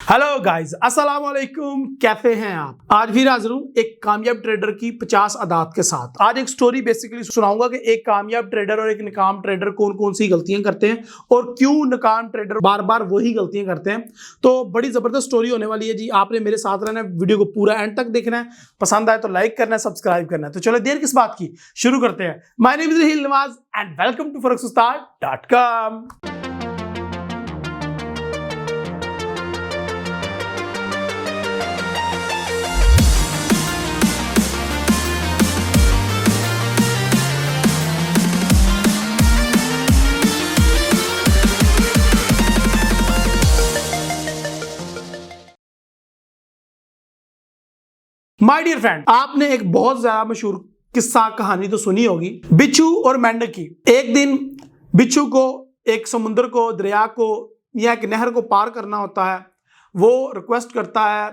Hello guys, अस्सलाम वालेकुम। कैसे हैं आप? आज फिर हाजिर हूं एक कामयाब ट्रेडर की 50 आदात के साथ। आज एक स्टोरी बेसिकली सुनाऊंगा कि एक कामयाब ट्रेडर और एक नाकाम ट्रेडर कौन कौन सी गलतियां करते हैं और क्यों नाकाम ट्रेडर बार बार वही गलतियां करते हैं। तो बड़ी जबरदस्त स्टोरी होने वाली है जी। आपने मेरे साथ रहना है, वीडियो को पूरा एंड तक देखना है। पसंद आए तो लाइक करना है, सब्सक्राइब करना है। तो चलो देर किस बात की, शुरू करते हैं। My name is Raheel Nawaz and welcome to forex-ustad.com। My dear friend, आपने एक बहुत ज्यादा मशहूर किस्सा कहानी तो सुनी होगी, बिच्छू और मेंढक की। एक दिन बिच्छू को एक समुद्र को, दरिया को या एक नहर को पार करना होता है। वो रिक्वेस्ट करता है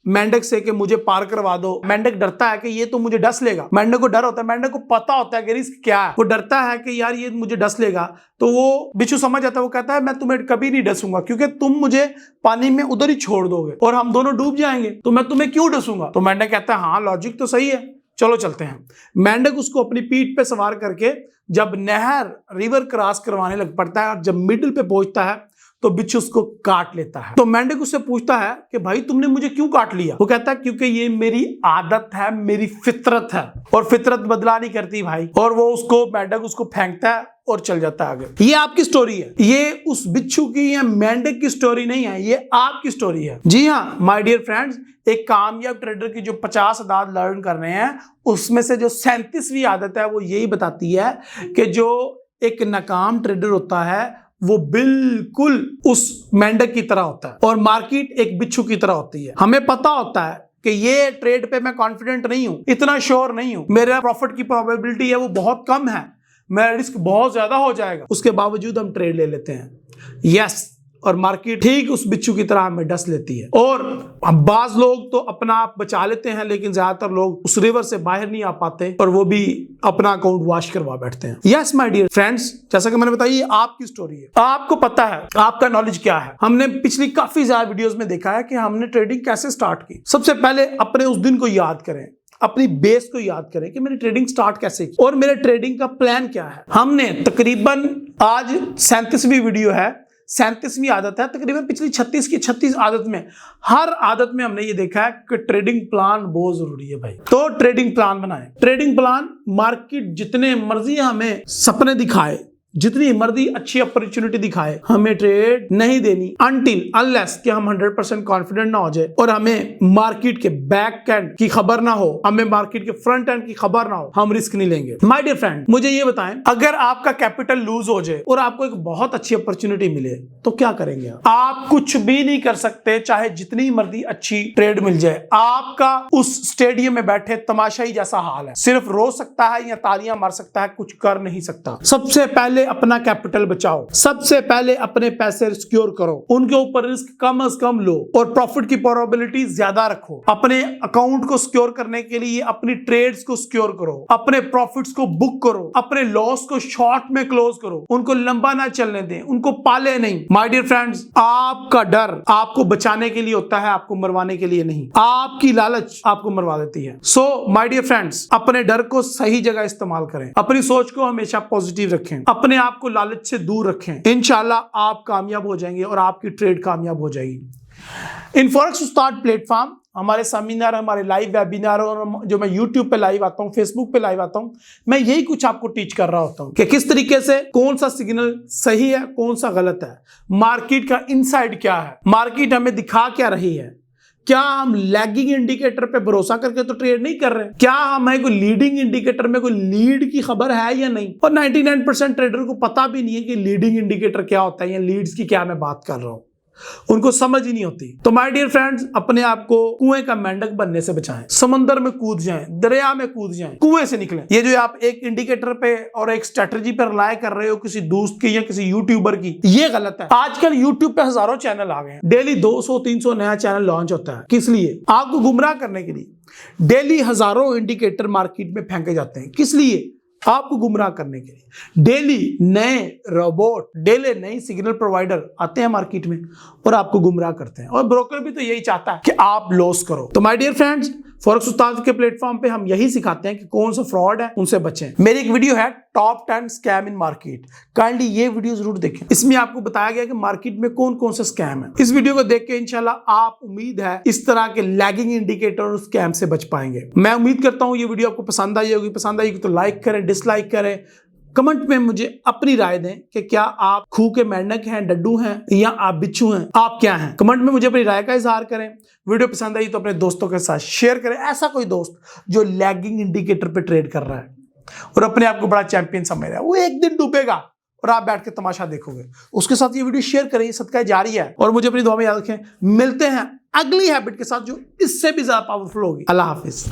मेंढक से कि मुझे पार करवा दो। मेंढक डरता है कि ये तो मुझे डस लेगा। मेंढक को डर होता है, मेंढक को पता होता है कि रिस्क क्या है। वो डरता है कि यार ये मुझे डस लेगा। तो वो बिच्छू समझ जाता है, वो कहता है मैं तुम्हें कभी नहीं डसूंगा क्योंकि तुम मुझे पानी में उधर ही छोड़ दोगे और हम दोनों डूब जाएंगे, तो मैं तुम्हें क्यों डसूंगा। तो मेंढक कहता है हाँ, लॉजिक तो सही है, चलो चलते हैं। मेंढक उसको अपनी पीठ पे सवार करके जब नहर रिवर क्रॉस करवाने लग पड़ता है और जब मिडिल पे पहुंचता है तो बिच्छू उसको काट लेता है। तो मेंढक उससे पूछता है कि भाई तुमने मुझे क्यों काट लिया। वो कहता है क्योंकि ये मेरी आदत है, मेरी फितरत है और फितरत बदला नहीं करती भाई। और वो उसको मेंढक उसको फेंकता है और चल जाता है आगे। ये आपकी स्टोरी है, ये उस बिच्छू की या मेंढक की स्टोरी नहीं है, ये आपकी स्टोरी है। जी हाँ माय डियर फ्रेंड्स, एक कामयाब ट्रेडर की जो 50 आदत लर्न कर रहे हैं उसमें से जो 37वीं आदत है वो यही बताती है कि जो एक नाकाम ट्रेडर होता है वो बिल्कुल उस मेंढक की तरह होता है और मार्केट एक बिच्छू की तरह होती है। हमें पता होता है कि ये ट्रेड पे मैं कॉन्फिडेंट नहीं हूं, इतना श्योर नहीं हूं, मेरा प्रॉफिट की प्रोबेबिलिटी है वो बहुत कम है, मेरा रिस्क बहुत ज्यादा हो जाएगा। उसके बावजूद हम ट्रेड ले लेते हैं। यस, और मार्केट ठीक उस बिच्छू की तरह हमें डस लेती है। और बाज लोग तो अपना आप बचा लेते हैं, लेकिन ज्यादातर लोग उस रिवर से बाहर नहीं आ पाते और वो भी अपना अकाउंट वॉश करवा बैठते हैं। यस माय डियर फ्रेंड्स, जैसा कि मैंने बताया ये आपकी स्टोरी है। आपको पता है आपका नॉलेज क्या है। हमने पिछली काफी ज्यादा वीडियोस में देखा है कि हमने ट्रेडिंग कैसे स्टार्ट की। सबसे पहले अपने उस दिन को याद करें, अपनी बेस को याद करें कि मैंने ट्रेडिंग स्टार्ट कैसे की और मेरे ट्रेडिंग का प्लान क्या है। हमने तकरीबन आज 37वीं वीडियो है, 37वीं आदत है। तकरीबन पिछली 36 आदत में हर आदत में हमने ये देखा है कि ट्रेडिंग प्लान बहुत जरूरी है भाई। तो ट्रेडिंग प्लान बनाएं। ट्रेडिंग प्लान मार्केट जितने मर्जी हमें सपने दिखाए, जितनी मर्जी अच्छी अपॉर्चुनिटी दिखाए, हमें ट्रेड नहीं देनी अनटिल अनलेस कि हम 100% कॉन्फिडेंट ना हो जाए और हमें मार्केट के बैक एंड की खबर ना हो, हमें मार्केट के फ्रंट एंड की खबर ना हो, हम रिस्क नहीं लेंगे। माय डियर फ्रेंड, मुझे ये बताएं, अगर आपका कैपिटल लूज हो जाए और आपको एक बहुत अच्छी अपॉर्चुनिटी मिले तो क्या करेंगे आप? कुछ भी नहीं कर सकते, चाहे जितनी मर्जी अच्छी ट्रेड मिल जाए। आपका उस स्टेडियम में बैठे तमाशाई जैसा हाल है, सिर्फ रो सकता है या तालियां मार सकता है, कुछ कर नहीं सकता। सबसे पहले अपना कैपिटल बचाओ, सबसे पहले अपने पैसे सिक्योर करो, उनके ऊपर रिस्क कम से कम लो और प्रॉफिट की प्रोबेबिलिटी ज्यादा रखो। अपने अकाउंट को सिक्योर करने के लिए अपनी ट्रेड्स को सिक्योर करो, अपने प्रॉफिट्स को बुक करो, अपने लॉस को शॉर्ट में क्लोज करो, उनको लंबा ना चलने दें, उनको पाले नहीं। माय डियर फ्रेंड्स, आपका डर आपको बचाने के लिए होता है, आपको मरवाने के लिए नहीं। आपकी लालच आपको मरवा देती है। सो माय डियर फ्रेंड्स, अपने डर को सही जगह इस्तेमाल करें, अपनी सोच को हमेशा पॉजिटिव रखें, अपने आपको लालच से दूर रखें। इंशाल्लाह आप कामयाब हो जाएंगे और आपकी ट्रेड कामयाब हो जाएगी। इन forex-ustad प्लेटफॉर्म हमारे सेमिनार, हमारे लाइव वेबिनार और जो मैं YouTube पे लाइव आता हूँ, Facebook पे लाइव आता हूँ, मैं यही कुछ आपको टीच कर रहा होता हूँ कि किस तरीके से कौन सा सिग्नल सही है, कौन सा गलत है, मार्केट का इनसाइड क्या है, मार्केट हमें दिखा क्या रही है, क्या हम लैगिंग इंडिकेटर पे भरोसा करके तो ट्रेड नहीं कर रहे, क्या हमें कोई लीडिंग इंडिकेटर में कोई लीड की खबर है या नहीं। और 99% ट्रेडर को पता भी नहीं है कि लीडिंग इंडिकेटर क्या होता है या लीड्स की क्या मैं बात कर रहा हूं, उनको समझ ही नहीं होती। तो माय डियर फ्रेंड्स, अपने आप को कुएं का मेंढक बनने से बचाएं, समंदर में कूद जाएं, दरिया में कूद जाएं, कुएं से निकलें। ये जो आप एक इंडिकेटर पे और एक स्ट्रेटजी पर रिलाय कर रहे हो किसी दोस्त की या किसी यूट्यूबर की, ये गलत है। आजकल यूट्यूब पे हजारों चैनल आ गए हैं, डेली 200-300 नया चैनल लॉन्च होता है। किस लिए? आपको गुमराह करने के लिए। डेली हजारों इंडिकेटर मार्केट में फेंके जाते हैं, किस लिए? आपको गुमराह करने के लिए। डेली नए रोबोट, डेली नई सिग्नल प्रोवाइडर आते हैं मार्केट में और आपको गुमराह करते हैं, और ब्रोकर भी तो यही चाहता है कि आप लॉस करो। तो माय डियर फ्रेंड्स, फॉरेक्स उस्ताद के प्लेटफॉर्म पे हम यही सिखाते हैं कि कौन सा फ्रॉड है, उनसे बचें। मेरी एक वीडियो है टॉप 10 स्कैम इन मार्केट, काइंडली ये वीडियो जरूर देखें। इसमें आपको बताया गया कि मार्केट में कौन कौन से स्कैम है। इस वीडियो को देख के इंशाल्लाह आप, उम्मीद है, इस तरह के लैगिंग इंडिकेटर और स्कैम से बच पाएंगे। मैं उम्मीद करता हूं ये वीडियो आपको पसंद आई होगी। पसंद आएगी तो लाइक करें, डिसलाइक करें, कमेंट में मुझे अपनी राय दें कि क्या आप खूह के मेंढक हैं, डड्डू हैं, या आप बिच्छू हैं, आप क्या हैं। कमेंट में मुझे अपनी राय का इजहार करें। वीडियो पसंद आई तो अपने दोस्तों के साथ शेयर करें। ऐसा कोई दोस्त जो लैगिंग इंडिकेटर पे ट्रेड कर रहा है और अपने आप को बड़ा चैंपियन समझ रहा है, वो एक दिन डूबेगा और आप बैठ के तमाशा देखोगे। उसके साथ ये वीडियो शेयर करें, ये सदका जारी है। और मुझे अपनी दुआ में याद रखें। मिलते हैं अगली हैबिट के साथ जो इससे भी ज्यादा पावरफुल होगी। अल्लाह हाफिज।